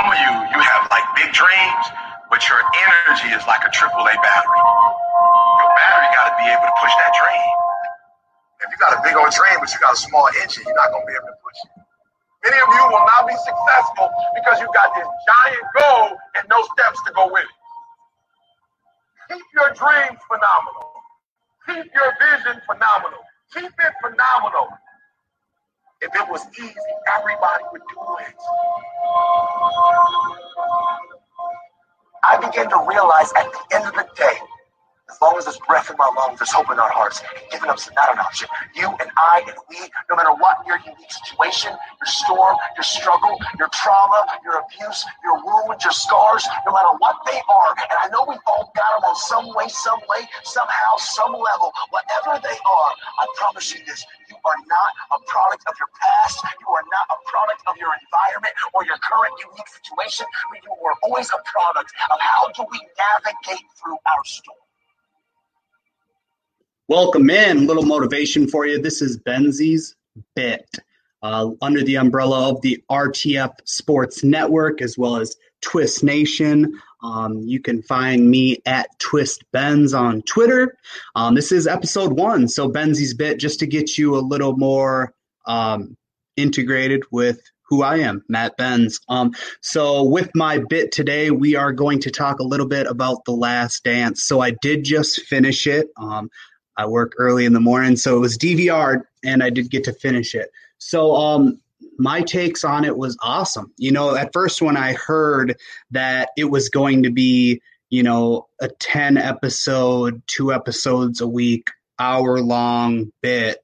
Some of you have like big dreams, but your energy is like a AAA battery. Your battery got to be able to push that dream. If you got a big old dream, but you got a small engine, you're not going to be able to push it. Many of you will not be successful because you got this giant goal and no steps to go with it. Keep your dreams phenomenal. Keep your vision phenomenal. Keep it phenomenal. If it was easy, everybody would do it. I began to realize at the end of the day, as long as there's breath in my lungs, there's hope in our hearts. Giving up's not an option. You and I and we, no matter what your unique situation, your storm, your struggle, your trauma, your abuse, your wounds, your scars, no matter what they are, and I know we've all got them on some way, somehow, some level, whatever they are, I promise you this, you are not a product of your past, you are not a product of your environment or your current unique situation, but you are always a product of how do we navigate through our storm. Welcome in. A little motivation for you. This is Benz's Bit, under the umbrella of the RTF Sports Network as well as Twist Nation. You can find me at Twist Benz on Twitter. This is episode 1, so Benz's Bit, just to get you a little more integrated with who I am, Matt Benz. So with my bit today, we are going to talk a little bit about The Last Dance. So I did just finish it. I work early in the morning, so it was DVR'd, and I did get to finish it. So my takes on it was awesome. You know, at first when I heard that it was going to be, you know, a 10-episode, 2 episodes a week, hour-long bit,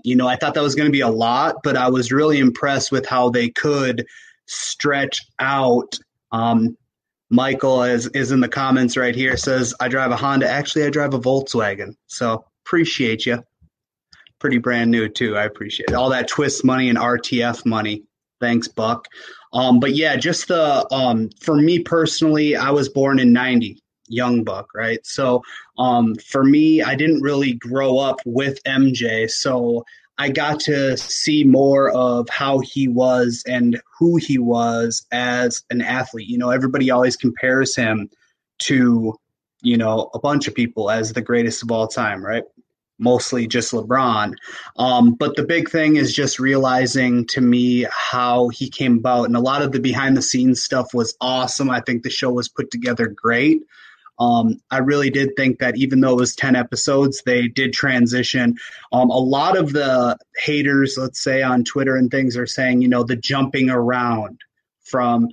you know, I thought that was going to be a lot, but I was really impressed with how they could stretch out. Michael is in the comments right here, says, I drive a Honda. Actually, I drive a Volkswagen. So appreciate you. Pretty brand new, too. I appreciate it. All that Twist money and RTF money. Thanks, Buck. But, yeah, just for me personally, I was born in 90, young Buck, right? So for me, I didn't really grow up with MJ. So I got to see more of how he was and who he was as an athlete. You know, everybody always compares him to, you know, a bunch of people as the greatest of all time, right? Mostly just LeBron. But the big thing is just realizing to me how he came about. And a lot of the behind the scenes stuff was awesome. I think the show was put together great. I really did think that even though it was 10 episodes, they did transition. A lot of the haters, let's say on Twitter and things, are saying, you know, the jumping around from,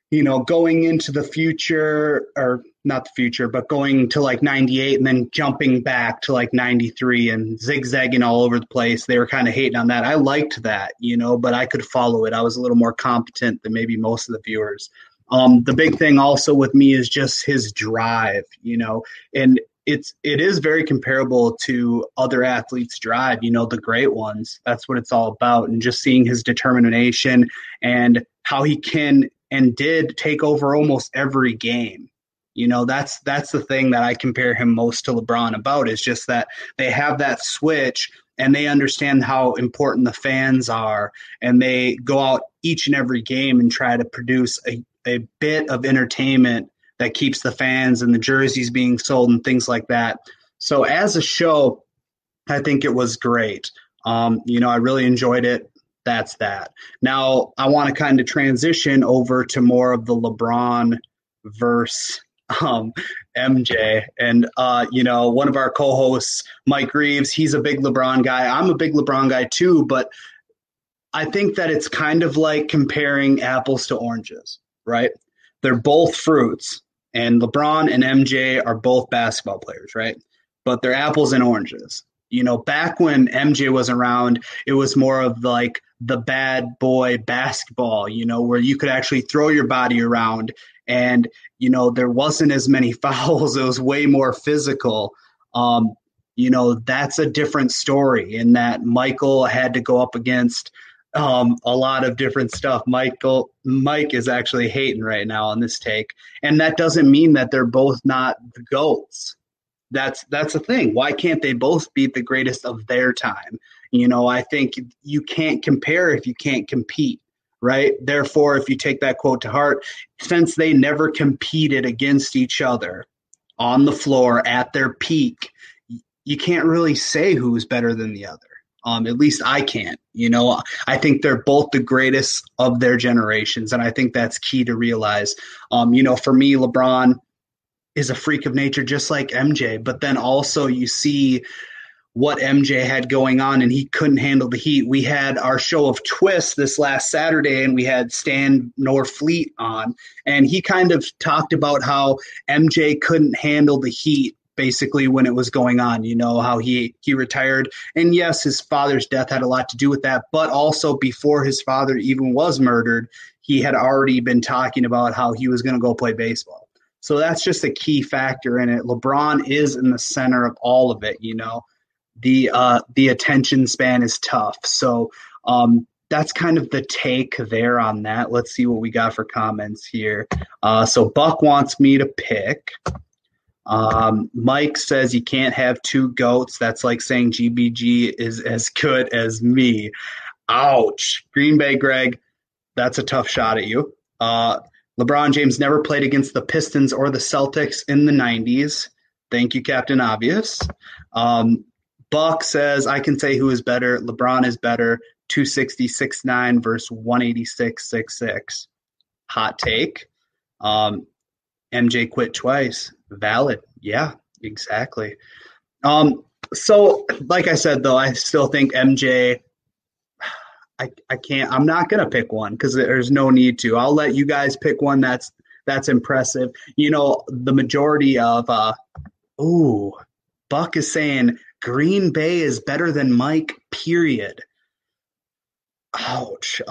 you know, going into the future, or not the future, but going to like 98 and then jumping back to like 93 and zigzagging all over the place. They were kind of hating on that. I liked that, you know, but I could follow it. I was a little more competent than maybe most of the viewers. The big thing also with me is just his drive, you know, and it is very comparable to other athletes' drive, you know, the great ones. That's what it's all about. And just seeing his determination and how he can and did take over almost every game. You know, that's the thing that I compare him most to LeBron about, is just that they have that switch and they understand how important the fans are, and they go out each and every game and try to produce a bit of entertainment that keeps the fans and the jerseys being sold and things like that. So as a show, I think it was great. You know, I really enjoyed it. That's that. Now I want to kind of transition over to more of the LeBron verse MJ. And, you know, one of our co-hosts, Mike Reeves, he's a big LeBron guy. I'm a big LeBron guy too, but I think that it's kind of like comparing apples to oranges, right? They're both fruits, and LeBron and MJ are both basketball players, right? But they're apples and oranges. You know, back when MJ was around, it was more of like the bad boy basketball, you know, where you could actually throw your body around and, you know, there wasn't as many fouls. It was way more physical. You know, that's a different story in that Michael had to go up against a lot of different stuff. Mike is actually hating right now on this take. And that doesn't mean that they're both not the GOATs. That's the thing. Why can't they both be the greatest of their time? You know, I think you can't compare if you can't compete, right? Therefore, if you take that quote to heart, since they never competed against each other on the floor at their peak, you can't really say who's better than the other. At least I can't. I think they're both the greatest of their generations, and I think that's key to realize. For me, LeBron is a freak of nature, just like MJ. But then also you see what MJ had going on, and he couldn't handle the heat. We had our show of Twist this last Saturday, and we had Stan Norfleet on, and he kind of talked about how MJ couldn't handle the heat basically when it was going on, how he retired. And yes, his father's death had a lot to do with that, but also before his father even was murdered, he had already been talking about how he was going to go play baseball. So that's just a key factor in it. LeBron is in the center of all of it, The attention span is tough. So that's kind of the take there on that. Let's see what we got for comments here. So Buck wants me to pick. Mike says you can't have two GOATs. That's like saying GBG is as good as me. Ouch. Green Bay Greg, that's a tough shot at you. LeBron James never played against the Pistons or the Celtics in the 90s. Thank you, Captain Obvious. Buck says, I can say who is better. LeBron is better. 260.69 versus 186.66. Hot take. MJ quit twice. Valid. Yeah, exactly. So like I said, though, I still think MJ, I'm not going to pick one because there's no need to. I'll let you guys pick one that's impressive. The majority of, Buck is saying Green Bay is better than Mike, period. Ouch.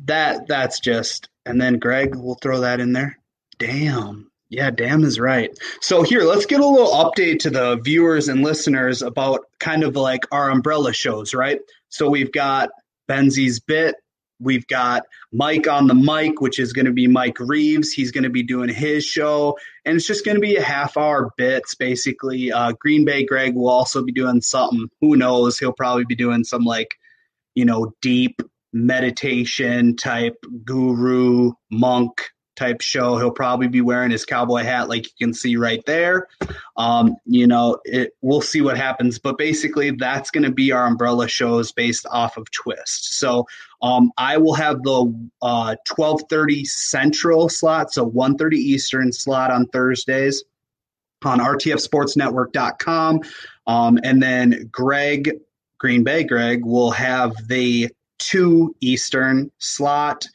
That's just, and then Greg, we'll throw that in there. Damn. Yeah, damn is right. So here, let's get a little update to the viewers and listeners about kind of like our umbrella shows, right? So we've got Benz's Bit. We've got Mike on the mic, which is going to be Mike Reeves. He's going to be doing his show, and it's just going to be a half-hour bits, basically. Green Bay Greg will also be doing something. Who knows? He'll probably be doing some, deep meditation type guru monk type show. He'll probably be wearing his cowboy hat like you can see right there. We'll see what happens. But basically, that's going to be our umbrella shows based off of Twist. So I will have the 12:30 Central slot, so 1:30 Eastern slot on Thursdays on rtfsportsnetwork.com. And then Green Bay Greg, will have the 2 Eastern slot.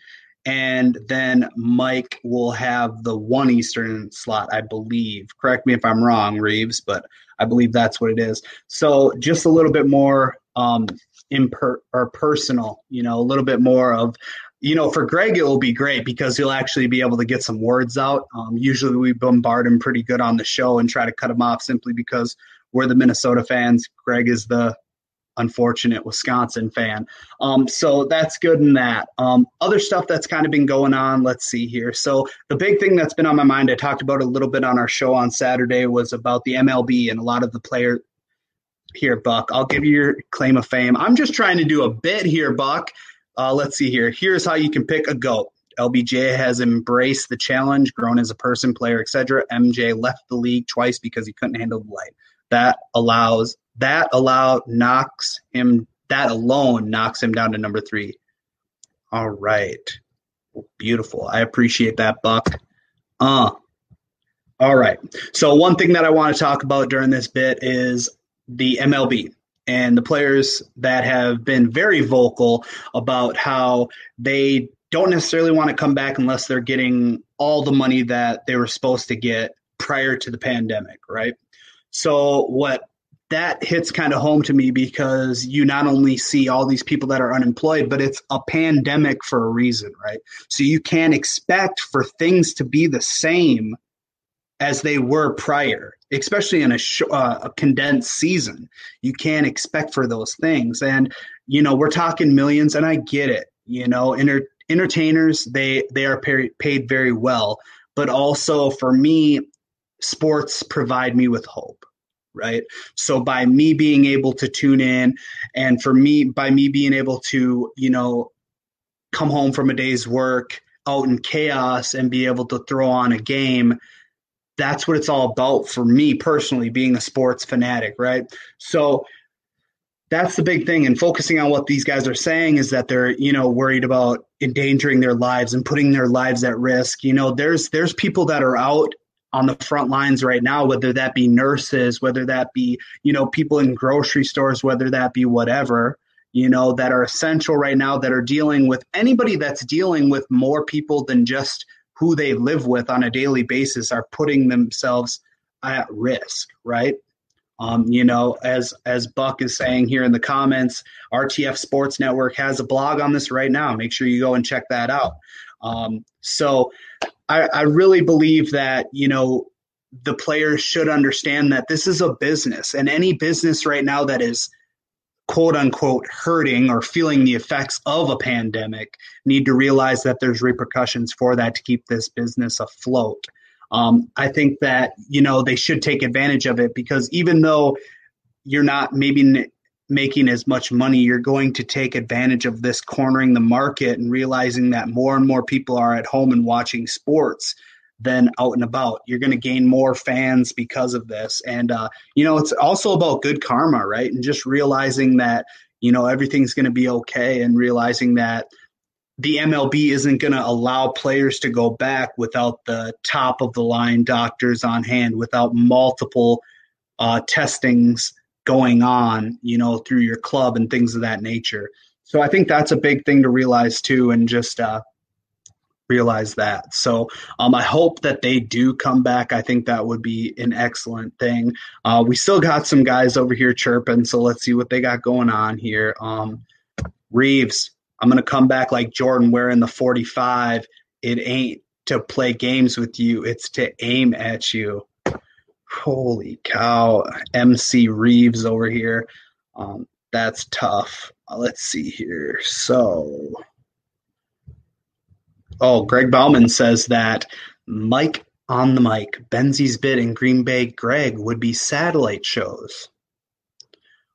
And then Mike will have the 1 Eastern slot, I believe. Correct me if I'm wrong, Reeves, but I believe that's what it is. So just a little bit more personal, a little bit more of, for Greg, it will be great because he'll actually be able to get some words out. Usually we bombard him pretty good on the show and try to cut him off simply because we're the Minnesota fans. Greg is the unfortunate Wisconsin fan. So that's good in that. Other stuff that's kind of been going on, let's see here. So the big thing that's been on my mind, I talked about a little bit on our show on Saturday, was about the MLB and a lot of the players. Here, Buck, I'll give you your claim of fame. I'm just trying to do a bit here, Buck. Let's see here. Here's how you can pick a GOAT. LBJ has embraced the challenge, grown as a person, player, etc. MJ left the league twice because he couldn't handle the light. That alone knocks him down to number 3. All right. Beautiful. I appreciate that, Buck. All right. So one thing that I want to talk about during this bit is the MLB and the players that have been very vocal about how they don't necessarily want to come back unless they're getting all the money that they were supposed to get prior to the pandemic, right? So what that hits kind of home to me because you not only see all these people that are unemployed, but it's a pandemic for a reason, right? So you can't expect for things to be the same as they were prior, especially in a condensed season. You can't expect for those things. And, we're talking millions, and I get it. Entertainers, they are paid very well. But also for me, sports provide me with hope, right? So by me being able to tune in, and by me being able to, come home from a day's work out in chaos and be able to throw on a game. That's what it's all about for me personally, being a sports fanatic, right? So that's the big thing. And focusing on what these guys are saying is that they're, worried about endangering their lives and putting their lives at risk. There's people that are out on the front lines right now, whether that be nurses, whether that be, people in grocery stores, whether that be whatever, that are essential right now, that are dealing with anybody that's dealing with more people than just who they live with on a daily basis are putting themselves at risk, right? As Buck is saying here in the comments, RTF Sports Network has a blog on this right now. Make sure you go and check that out. So I really believe that, the players should understand that this is a business, and any business right now that is quote unquote hurting or feeling the effects of a pandemic need to realize that there's repercussions for that to keep this business afloat. I think that, they should take advantage of it, because even though you're not maybe making as much money, you're going to take advantage of this cornering the market and realizing that more and more people are at home and watching sports than out and about. You're going to gain more fans because of this. And, it's also about good karma, right? And just realizing that, everything's going to be okay, and realizing that the MLB isn't going to allow players to go back without the top of the line doctors on hand, without multiple testings going on, through your club and things of that nature. So I think that's a big thing to realize too, and just realize that. So I hope that they do come back. I think that would be an excellent thing. We still got some guys over here chirping, so let's see what they got going on here. Reeves, I'm going to come back like Jordan wearing the 45. It ain't to play games with you. It's to aim at you. Holy cow. MC Reeves over here. That's tough. Let's see here. So, Greg Bauman says that Mike on the mic, Benzi's bit and Green Bay Greg would be satellite shows.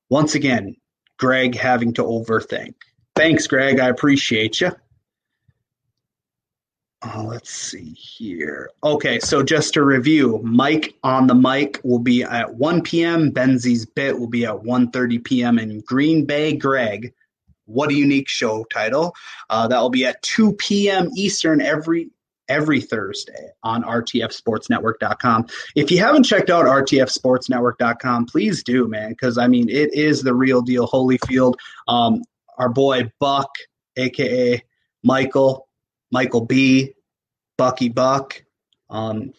Once again, Greg having to overthink. Thanks, Greg. I appreciate you. Let's see here. Okay, so just to review, Mike on the mic will be at 1 p.m. Benzi's bit will be at 1:30 p.m. And Green Bay Greg, what a unique show title. That will be at 2 p.m. Eastern every Thursday on rtfsportsnetwork.com. If you haven't checked out rtfsportsnetwork.com, please do, man, because, it is the real deal. Holyfield, our boy Buck, a.k.a. Michael B., Bucky Buck.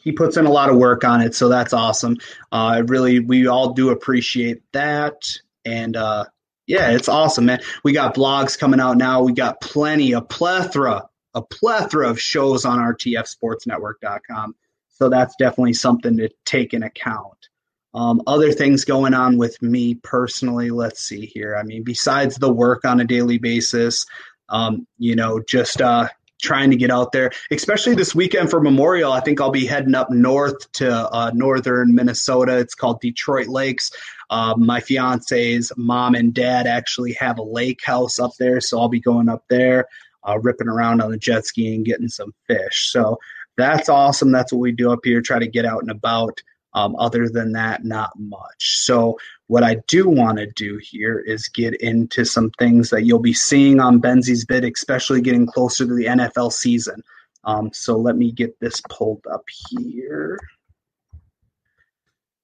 He puts in a lot of work on it, so that's awesome. We all do appreciate that. And, it's awesome, man. We got blogs coming out now. We got a plethora of shows on rtfsportsnetwork.com. So that's definitely something to take in account. Other things going on with me personally, let's see here. Besides the work on a daily basis, just trying to get out there, especially this weekend for Memorial. I think I'll be heading up north to northern Minnesota. It's called Detroit Lakes. My fiance's mom and dad actually have a lake house up there, so I'll be going up there, ripping around on the jet ski and getting some fish. So that's awesome. That's what we do up here, try to get out and about. Other than that, not much. So what I do want to do here is get into some things that you'll be seeing on Benzi's Bid, especially getting closer to the NFL season. So let me get this pulled up here.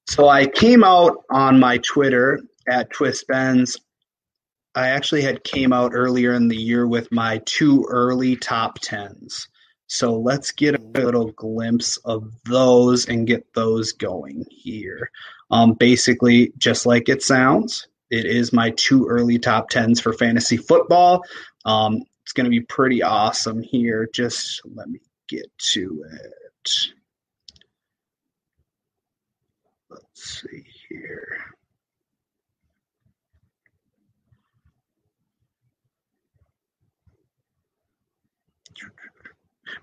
So I came out on my Twitter at TwistBenz. I actually had came out earlier in the year with my 2 early top 10s. So let's get a little glimpse of those and get those going here. Basically, just like it sounds, it is my 2 early top 10s for fantasy football. It's going to be pretty awesome here. Just let me get to it. Let's see here.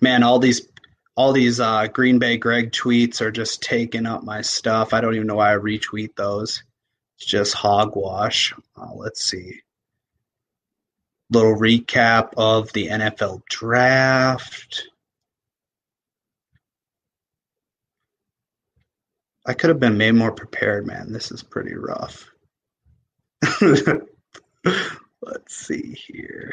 Man, all these Green Bay Greg tweets are just taking up my stuff. I don't even know why I retweet those. It's just hogwash. Let's see. Little recap of the NFL draft. I could have been made more prepared, man. This is pretty rough. Let's see here.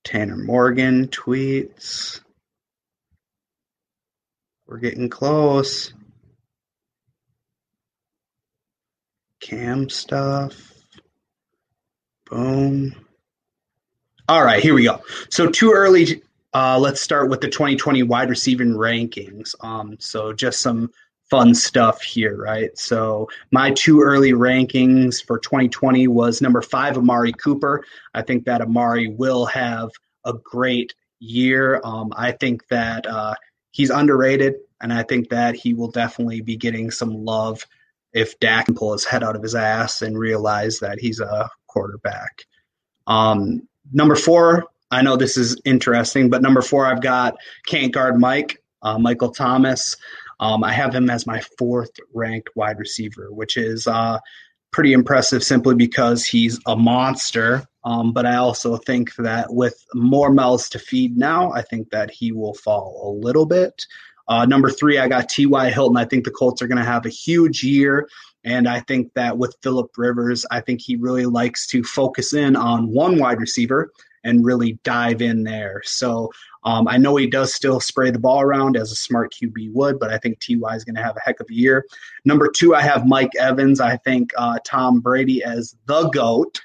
Tanner Morgan tweets. We're getting close. Cam stuff. Boom. All right, here we go. So too early. Let's start with the 2020 wide receiving rankings. So just some fun stuff here, right? So my too early rankings for 2020 was number 5, Amari Cooper. I think that Amari will have a great year. I think that he's underrated, and I think that he will definitely be getting some love if Dak can pull his head out of his ass and realize that he's a quarterback. Number 4, I know this is interesting, but number 4, I've got can't guard Michael Thomas. I have him as my 4th ranked wide receiver, which is pretty impressive simply because he's a monster. But I also think that with more mouths to feed now, I think that he will fall a little bit. Number 3, I got T.Y. Hilton. I think the Colts are going to have a huge year. And I think that with Phillip Rivers, I think he really likes to focus in on one wide receiver and really dive in there. So I know he does still spray the ball around as a smart QB would, but I think T.Y. is going to have a heck of a year. Number 2, I have Mike Evans. I think Tom Brady as the GOAT.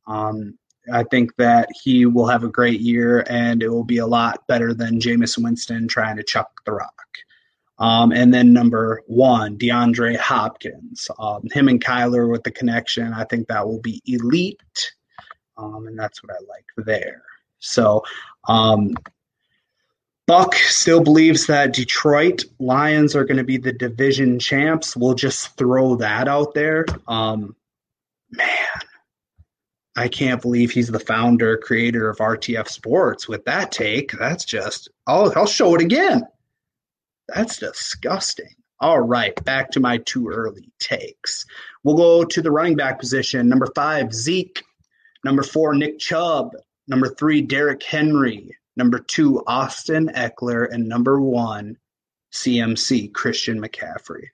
I think that he will have a great year, and it will be a lot better than Jameis Winston trying to chuck the rock. And then number 1, DeAndre Hopkins. Him and Kyler with the connection, I think that will be elite, and that's what I like there. So Buck still believes that Detroit Lions are going to be the division champs. We'll just throw that out there. Man, I can't believe he's the founder, creator of RTF Sports with that take. That's just, I'll show it again. That's disgusting. All right, back to my too early takes. We'll go to the running back position. Number 5, Zeke. Number 4, Nick Chubb. Number 3, Derrick Henry. Number 2, Austin Eckler. And number 1, CMC, Christian McCaffrey.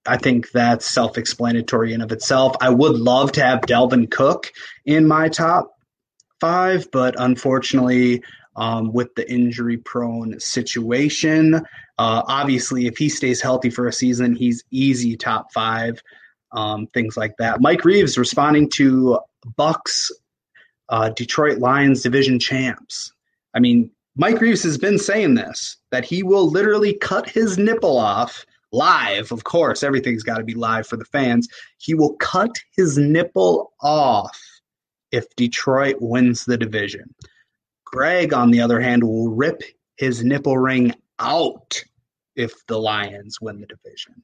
I think that's self-explanatory in of itself. I would love to have Dalvin Cook in my top 5, but unfortunately, with the injury-prone situation, obviously, if he stays healthy for a season, he's easy top 5, things like that. Mike Reeves responding to Bucks, Detroit Lions division champs. I mean, Mike Reeves has been saying this, that he will literally cut his nipple off live. Of course, everything's got to be live for the fans. He will cut his nipple off if Detroit wins the division. Greg, on the other hand, will rip his nipple ring out if the Lions win the division.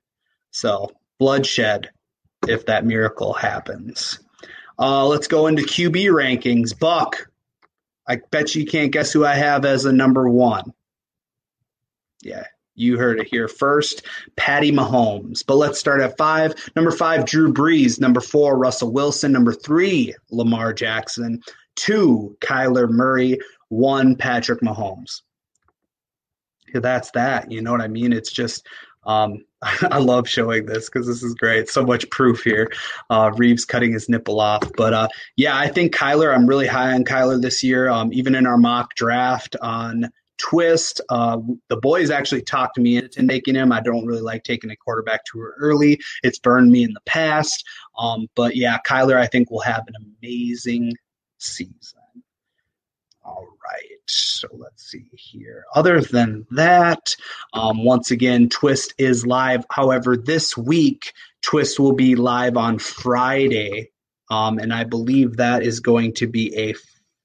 So, bloodshed if that miracle happens. Let's go into QB rankings. Buck, I bet you can't guess who I have as a number 1. Yeah, you heard it here first. Patty Mahomes. But let's start at 5. Number 5, Drew Brees. Number 4, Russell Wilson. Number 3, Lamar Jackson. 2, Kyler Murray. 1, Patrick Mahomes. Yeah, that's that. You know what I mean? It's just I love showing this because this is great. So much proof here. Reeves cutting his nipple off. But, yeah, I think Kyler, I'm really high on Kyler this year. Even in our mock draft on Twist, the boys actually talked me into taking him. I don't really like taking a quarterback too early. It's burned me in the past. But, yeah, Kyler, I think, will have an amazing season. All right, so let's see here. Other than that, once again, Twist is live. However, this week, Twist will be live on Friday, and I believe that is going to be a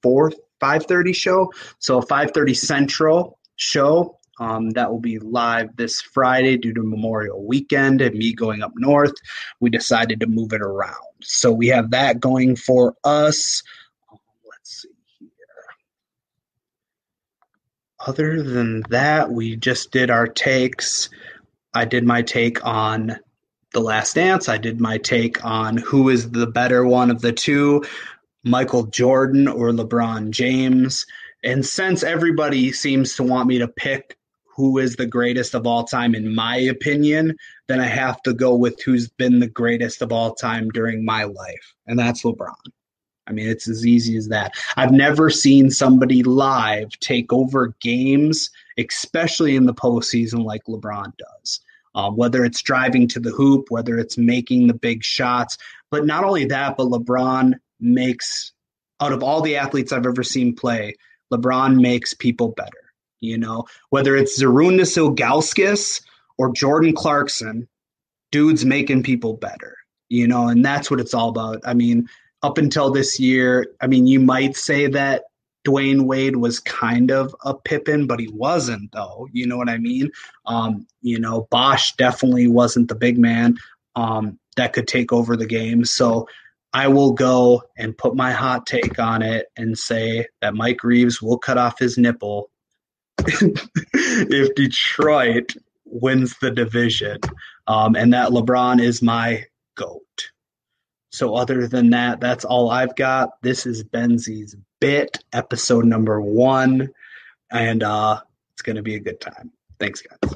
5:30 show. So a 5:30 Central show that will be live this Friday due to Memorial Weekend and me going up north. We decided to move it around. So we have that going for us. Let's see. Other than that, we just did our takes. I did my take on The Last Dance, I did my take on who is the better one of the two, Michael Jordan or LeBron James. And since everybody seems to want me to pick who is the greatest of all time, in my opinion, then I have to go with who's been the greatest of all time during my life, and that's LeBron. I mean, it's as easy as that. I've never seen somebody live take over games, especially in the postseason, like LeBron does. Whether it's driving to the hoop, whether it's making the big shots. But not only that, but LeBron makes, out of all the athletes I've ever seen play, LeBron makes people better. You know, whether it's Zydrunas Ilgauskas or Jordan Clarkson, dude's making people better, you know, and that's what it's all about. I mean, up until this year, I mean, you might say that Dwayne Wade was kind of a Pippen, but he wasn't, though. You know what I mean? You know, Bosh definitely wasn't the big man that could take over the game. So I will go and put my hot take on it and say that Mike Reeves will cut off his nipple if Detroit wins the division, and that LeBron is my GOAT. So other than that, that's all I've got. This is Benzi's Bit, episode number 1, and it's going to be a good time. Thanks, guys.